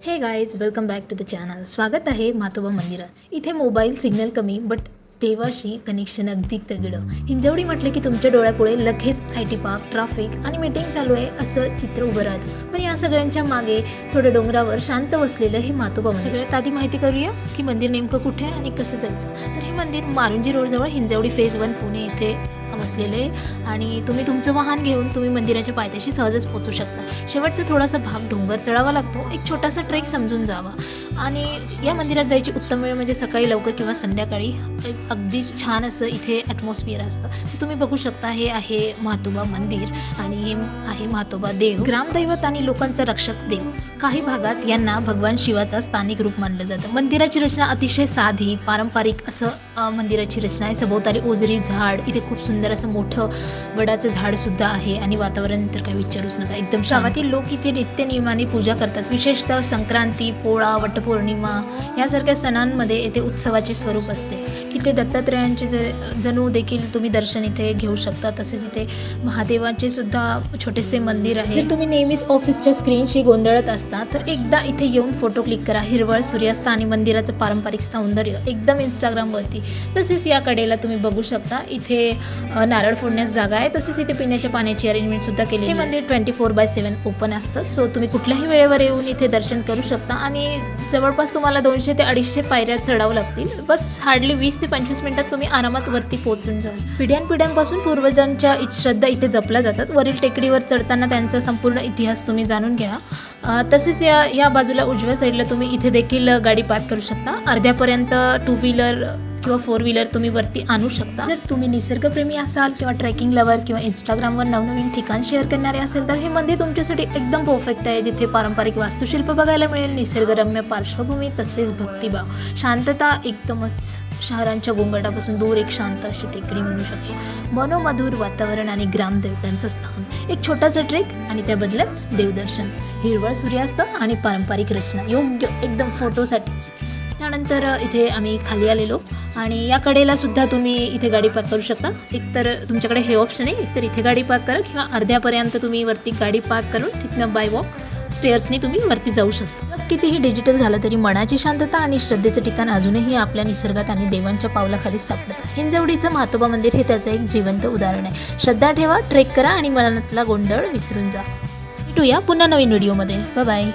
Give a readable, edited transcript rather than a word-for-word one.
हे guys welcome back to the channel. स्वागत आहे म्हातोबा मंदिरात. इथे मोबाईल सिग्नल कमी बट देवाशी कनेक्शन अगदी तगडं. हिंजवडी म्हटलं की तुमच्या डोळ्यापुढे लगेच IT पार्क, ट्रॅफिक आणि मीटिंग चालू आहे असं चित्र उभं राहतं. पण या सगळ्यांच्या मागे थोडं डोंगरावर शांत बसलेलं हे म्हातोबा मंदिर. सगळ्यात आधी माहिती करूया की मंदिर नेमकं कुठे आणि कसं जायचं. तर हे मंदिर मारुंजी रोडजवळ हिंजवडी फेज 1 पुणे इथे बसलेले आणि तुम्ही तुमचं वाहन घेऊन तुम्ही मंदिराच्या पायथ्याशी सहजच पोहोचू शकता. शेवटचा थोडासा भाग डोंगर चढावा लागतो. एक छोटासा ट्रेक समजून जावा. आणि या मंदिरात जायची उत्तम वेळ म्हणजे सकाळी लवकर किंवा संध्याकाळी. अगदी छान असं इथे ॲटमॉस्फिअर असतं. तर तुम्ही बघू शकता हे आहे म्हातोबा मंदिर आणि हे आहे म्हातोबा देव, ग्रामदैवत आणि लोकांचा रक्षक देव. काही भागात यांना भगवान शिवाचा स्थानिक रूप मानलं जातं. मंदिराची रचना अतिशय साधी पारंपरिक असं मंदिराची रचना आहे. सभोवताली ओझरी झाड, इथे खूप सुंदर असं मोठं वडाचं झाड सुद्धा आहे आणि वातावरण तर काही विचारूच नका, एकदम गावातील लोक इथे नित्य नियमाने पूजा करतात. विशेषतः संक्रांती, पोळा, वटपौर्णिमा यासारख्या सणांमध्ये येथे उत्सवाचे स्वरूप असते. इथे दत्तात्रयांचे जणू देखील तुम्ही दर्शन इथे घेऊ शकता. तसेच इथे महादेवाचे सुद्धा छोटेसे मंदिर आहे. जर तुम्ही नेहमीच ऑफिसच्या स्क्रीनशी गोंधळत असता तर एकदा इथे येऊन फोटो क्लिक करा. हिरवळ, सूर्यास्त आणि मंदिराचं पारंपरिक सौंदर्य एकदम इंस्टाग्रामवरती. तसेच या कडेला तुम्ही बघू शकता इथे नारळ फोडण्यास जागा आहे. तसेच इथे पिण्याच्या पाण्याची अरेंजमेंट सुद्धा केली. हे मंदिर 24/7 ओपन असतं. सो तुम्ही कुठल्याही वेळेवर येऊन इथे दर्शन करू शकता आणि जवळपास तुम्हाला 200 ते 250 पायऱ्या चढावं लागतील. बस हार्डली 20 ते 25 मिनिटात तुम्ही आरामात वरती पोहोचून जाल. पिढ्यानपिढ्यांपासून पूर्वजांच्या श्रद्धा इथे जपल्या जातात. वरील टेकडीवर चढताना त्यांचा संपूर्ण इतिहास तुम्ही जाणून घ्या. तसेच या बाजूला उजव्या साईडला तुम्ही इथे देखील गाडी पार्क करू शकता. अर्ध्यापर्यंत 2 व्हीलर किंवा 4 व्हीलर तुम्ही वरती आणू शकता. जर तुम्ही निसर्गप्रेमी असाल किंवा ट्रेकिंग लवर किंवा इंस्टाग्रामवर नवनवीन ठिकाण शेअर करणारे असेल तर हे मंदिर तुमच्यासाठी एकदम परफेक्ट आहे. जिथे पारंपरिक वास्तुशिल्प बघायला मिळेल, निसर्गरम्य पार्श्वभूमी, तसेच भक्तिभाव, शांतता, एकदमच शहरांच्या गोंगाटापासून दूर एक शांत अशी टेकडी म्हणू शकतो. मनोमधुर वातावरण आणि ग्रामदेवतांचं स्थान, एक छोटासा ट्रेक आणि त्या बदल्यात देवदर्शन, हिरवळ, सूर्यास्त आणि पारंपरिक रचना योग्य एकदम फोटोसाठी. त्यानंतर इथे आम्ही खाली आलेलो आणि या कडेला सुद्धा तुम्ही इथे गाडी पार्क करू शकता. एकतर तुमच्याकडे हे ऑप्शन आहे, एकतर इथे गाडी पार्क करा किंवा अर्ध्यापर्यंत तुम्ही वरती गाडी पार्क करून तिथनं बाय वॉक स्टेअर्सनी तुम्ही वरती जाऊ शकता. कितीही डिजिटल झालं तरी मनाची शांतता आणि श्रद्धेचं ठिकाण अजूनही आपल्या निसर्गात आणि देवांच्या पावलाखालीच सापडतं. हिंजवडीचं म्हातोबा मंदिर हे त्याचं एक जिवंत उदाहरण आहे. श्रद्धा ठेवा, ट्रेक करा आणि मनातला गोंधळ विसरून जा. भेटूया पुन्हा नवीन व्हिडिओमध्ये. Bye bye.